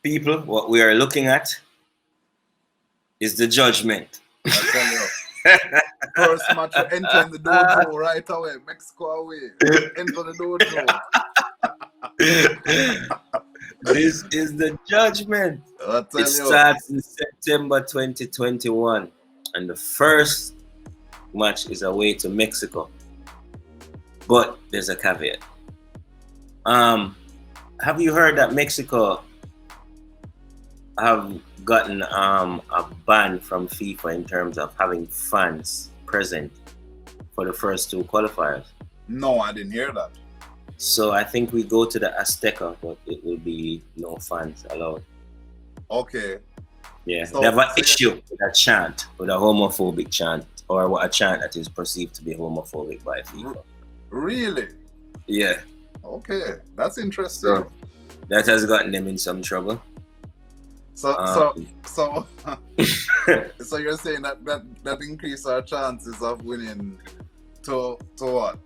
People, what we are looking at is the judgment. I tell you. First match, we're entering the dojo right away. Mexico away. Enter the dojo. This is the judgment. It starts in September 2021. And the first match is away to Mexico. But there's a caveat. Have you heard that Mexico have gotten a ban from FIFA in terms of having fans present for the first two qualifiers? No, I didn't hear that. So I think we go to the Azteca, but it will be no fans allowed. Okay. Yeah, so, they have an issue with a chant, with a homophobic chant, or a chant that is perceived to be homophobic by FIFA. Really? Yeah. Okay, that's interesting. So that has gotten them in some trouble. So you're saying that increase our chances of winning to what?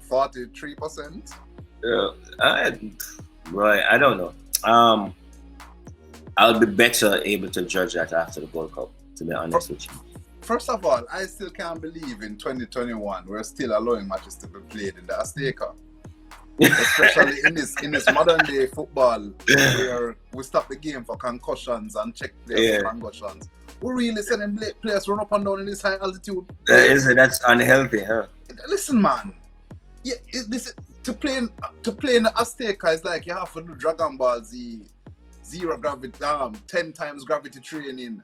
43%? Right, I don't know. I'll be better able to judge that after the World Cup, to be honest with you. First of all, I still can't believe in 2021 we're still allowing matches to be played in the Azteca. Especially in this modern day football where we stop the game for concussions and check players for concussions. We're really sending players run up and down in this high altitude. That's unhealthy, huh? Listen, man. Yeah, to play in the Azteca is like you have to do Dragon Ball Z, 0 gravity, 10 times gravity training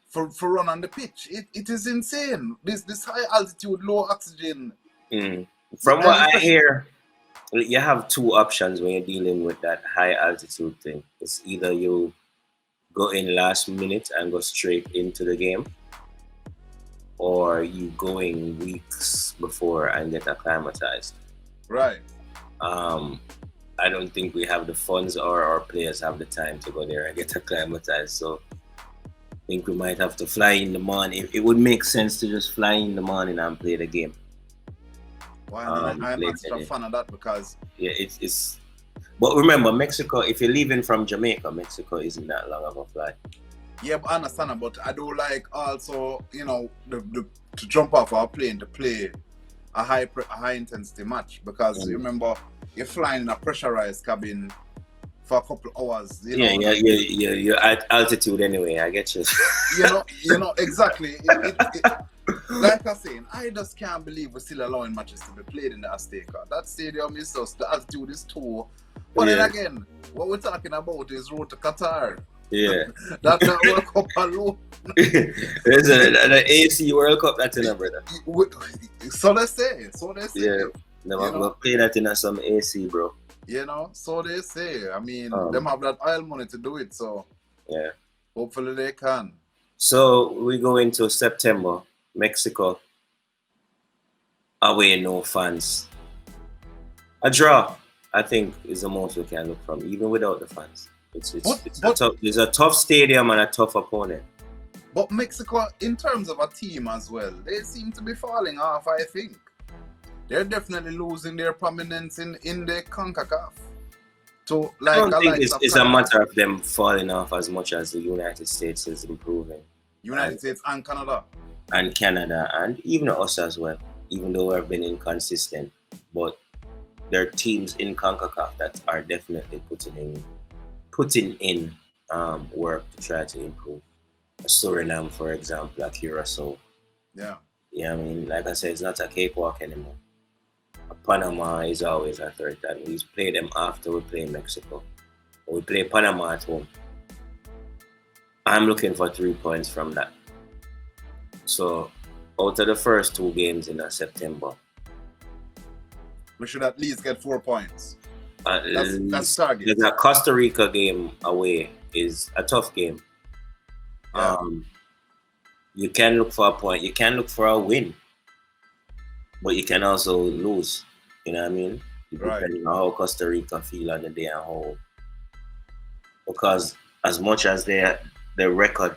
for run on the pitch. It is insane. This high altitude, low oxygen. From what I hear, you have two options when you're dealing with that high altitude thing. It's either you go in last minute and go straight into the game, or you go in weeks before and get acclimatized. Right. I don't think we have the funds or our players have the time to go there and get acclimatized. So I think we might have to fly in the morning. It would make sense to just fly in the morning and play the game. Well, I'm not such a fan of that because it's. But remember, Mexico. If you're leaving from Jamaica, Mexico isn't that long of a flight. Yeah, but I understand. But I do like also, to jump off our plane to play a high intensity match because you remember you're flying in a pressurized cabin for a couple hours. You're at altitude anyway. I get you. Exactly. Like I saying, I just can't believe we're still allowing matches to be played in the Azteca. That stadium is just, the altitude is too. But then again, what we're talking about is road to Qatar. Yeah. That's the World Cup alone. There's the AC World Cup, that's in a brother. So they say. Yeah. We'll play that in some AC, bro. So they say. I mean, them have that oil money to do it, so yeah. Hopefully they can. So we go into September. Mexico, away, no fans. A draw, I think, is the most we can look from, even without the fans. It's a tough stadium and a tough opponent. But Mexico, in terms of a team as well, they seem to be falling off, I think. They're definitely losing their prominence in the CONCACAF. So, I don't think it's a matter of them falling off as much as the United States is improving. United States and Canada. And Canada, and even us as well, even though we've been inconsistent. But there are teams in CONCACAF that are definitely putting in work to try to improve. Suriname, for example, at Curacao. Yeah. Yeah, I mean, like I said, it's not a cakewalk anymore. Panama is always a threat, and we play them after we play Mexico. We play Panama at home. I'm looking for 3 points from that. So, out of the first 2 games in September, we should at least get 4 points. That's target. The Costa Rica game away is a tough game. Yeah. You can look for a point. You can look for a win, but you can also lose. You know what I mean? Depending on how Costa Rica feel on the day and how. Because as much as their record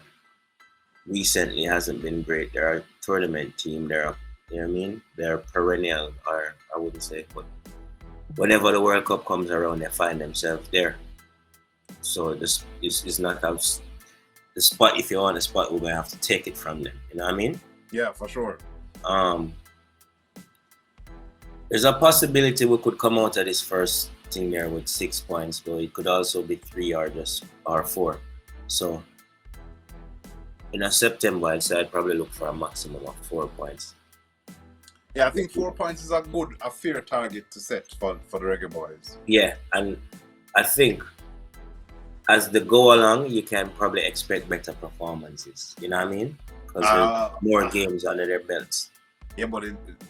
recently hasn't been great, they're a tournament team. You know what I mean? They're perennial, or I wouldn't say, but whenever the World Cup comes around, they find themselves there. So this is not the spot. If you want the spot, we're gonna have to take it from them. You know what I mean? Yeah, for sure. There's a possibility we could come out of this first thing there with 6 points, but it could also be 3 or 4. So in September, I'd say I'd probably look for a maximum of 4 points. Yeah, I think 4 points is a fair target to set for the Reggae Boyz. Yeah, and I think as they go along, you can probably expect better performances. You know what I mean? Because there's more games under their belts. Yeah, but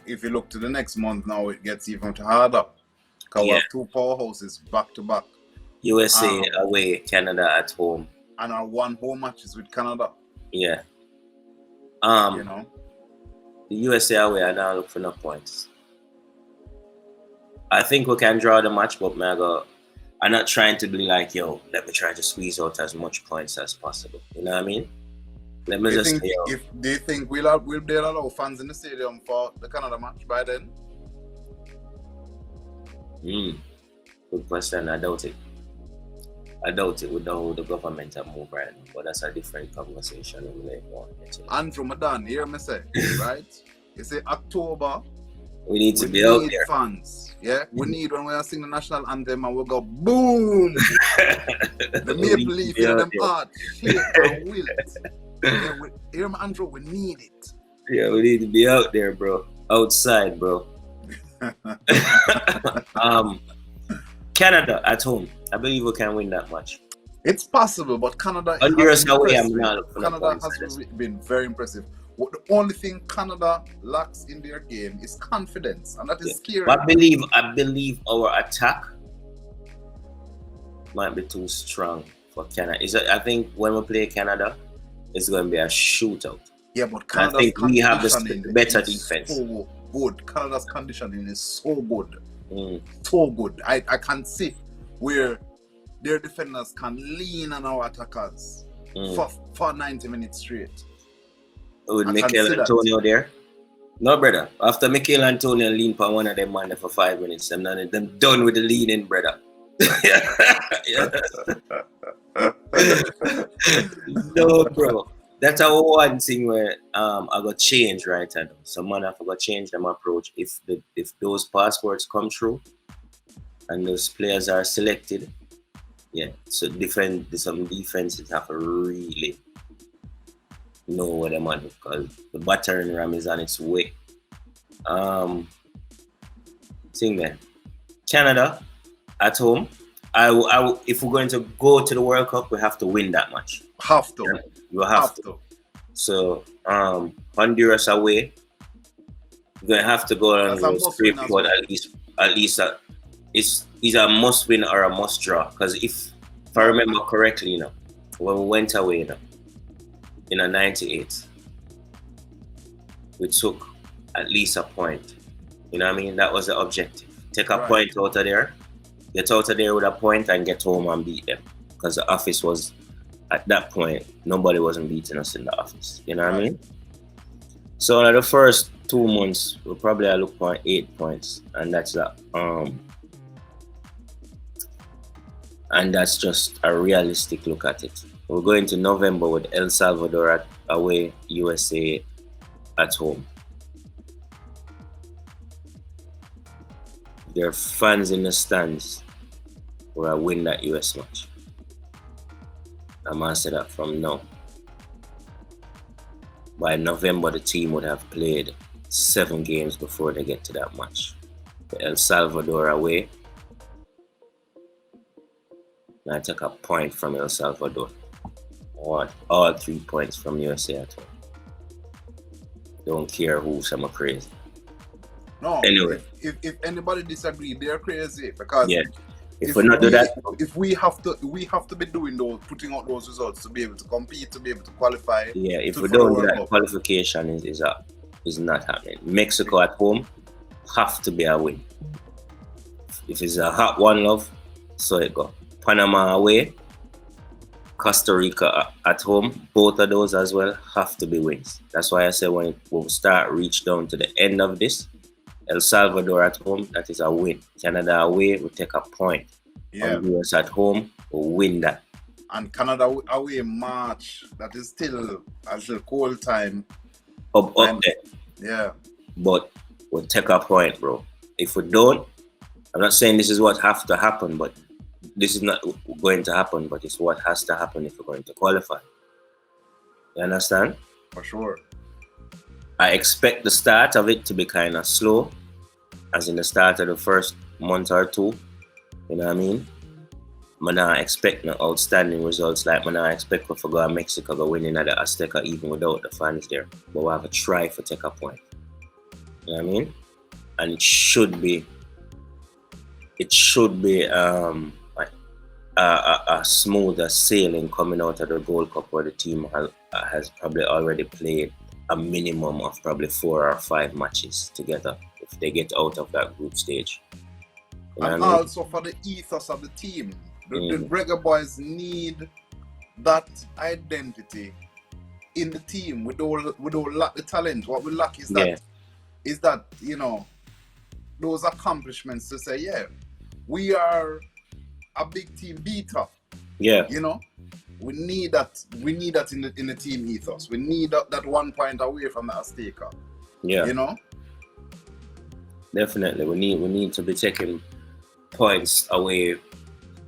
if you look to the next month now, it gets even harder. Because we have 2 powerhouses back to back. USA away, Canada at home. And our 1 home match is with Canada. Yeah. You know? The USA away, I now look for no points. I think we can draw the match, but I'm not trying to be like, yo, let me try to squeeze out as much points as possible. You know what I mean? Let me just say, do you think we'll allow fans in the stadium for the Canada match by then? Good question. I doubt it. With the government have moved right now, but that's a different conversation. Andrew Madan, hear me say, right? You say October. We need to be out there. Fans, yeah. We need when we are singing the national anthem and we go boom. The maple leaf in them heart, shake and wilt. Yeah, hear me, Andrew. We need it. Yeah, we need to be out there, bro. Outside, bro. Canada at home. I believe we can win that match. It's possible, but Canada has been very impressive. The only thing Canada lacks in their game is confidence, and that is scary. I believe our attack might be too strong for Canada. I think when we play Canada, it's going to be a shootout. Yeah, but I think we have the better defense. So good. Canada's conditioning is so good. So good. I can see where their defenders can lean on our attackers for 90 minutes straight. With Mikel Antonio there? No, brother. After Mikel Antonio lean for one of them man for 5 minutes, them done with the leaning, brother. No, bro. That's our one thing where I got change right now. Some man I forgot change them approach. If those passports come through and those players are selected, so some defenses have to really know what they want because the battering ram is on its way. Canada at home. If we're going to go to the World Cup, we have to win that match. Have to. You have to. So Honduras away. We're gonna have to go on straight forward at least it's a must win or a must draw. Because if I remember correctly, when we went away, in a 98, we took at least a point. You know what I mean? That was the objective. Take a point out of there, get out of there with a point and get home and beat them. Because the office was, at that point, nobody wasn't beating us in the office. You know what I mean? So in the first 2 months, we'll probably look for 8 points. And that's that. And that's just a realistic look at it. We're going to November with El Salvador away, USA at home. There are fans in the stands where I win that US match. I'm going to say that from now. By November, the team would have played 7 games before they get to that match. The El Salvador away. And I took a point from El Salvador. I want all 3 points from USA at home. Don't care who's some crazy. No, anyway. If anybody disagree, they're crazy because if we not do that, if we have to be doing putting out those results to be able to compete, to be able to qualify. Yeah, if we don't do that, qualification is not happening. Mexico at home have to be a win. If it's a hot one, love, so it go. Panama away, Costa Rica at home, both of those as well have to be wins. That's why I say when we start reach down to the end of this, El Salvador at home, that is a win. Canada away, we take a point. Honduras at home, we win that. And Canada away March. That is still a little cold time. Up there. Yeah. But we'll take a point, bro. If we don't, I'm not saying this is what has to happen, but this is not going to happen, but it's what has to happen if we're going to qualify. You understand? For sure. I expect the start of it to be kind of slow, as in the start of the first month or two. You know what I mean? I'm not expecting outstanding results like I'm not expecting for go to Mexico go winning at the Azteca even without the fans there. But we'll have a try for take a point. You know what I mean? And it should be a smoother sailing coming out of the Gold Cup where the team has probably already played a minimum of probably 4 or 5 matches together if they get out of that group stage. You know and also for the ethos of the team, the Reggae Boyz need that identity in the team. We don't lack the talent. What we lack is that you know, those accomplishments to say, yeah, we are a big team beater. Yeah. You know, we need that. We need that in the team ethos. We need that 1 point away from the Azteca. Yeah. You know. Definitely, we need to be taking points away.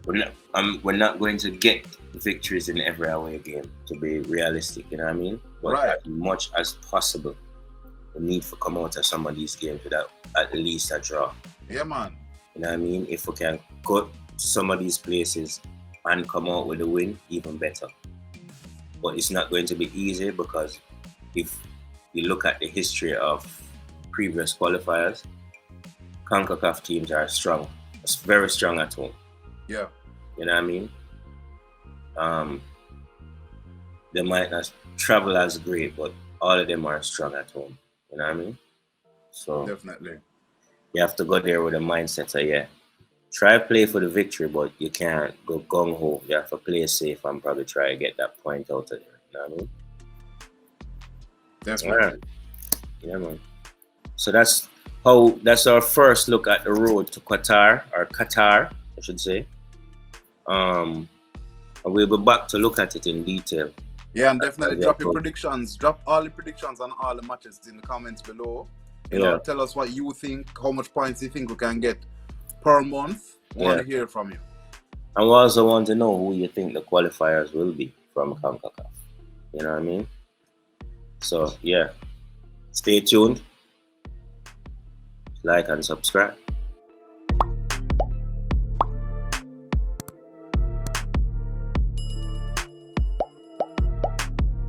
We're not going to get victories in every away game, to be realistic. You know what I mean? But as much as possible, we need to come out of some of these games without at least a draw. Yeah, man. You know what I mean? If we can go to some of these places and come out with a win, even better. But it's not going to be easy because if you look at the history of previous qualifiers, CONCACAF teams are strong. It's very strong at home. Yeah. You know what I mean? They might not travel as great, but all of them are strong at home. You know what I mean? So definitely. You have to go there with a mindset of, try to play for the victory, but you can't go gung-ho. You have to play safe and probably try to get that point out of there. You know what I mean? Definitely. All right. Yeah, man. So that's our first look at the road to Qatar, I should say. And we'll be back to look at it in detail. Yeah, and definitely drop your predictions. Drop all the predictions on all the matches in the comments below. You know, tell us what you think, how much points you think we can get per month. I want to hear from you. And we also want to know who you think the qualifiers will be from CONCACAF. You know what I mean? So, stay tuned. Like and subscribe.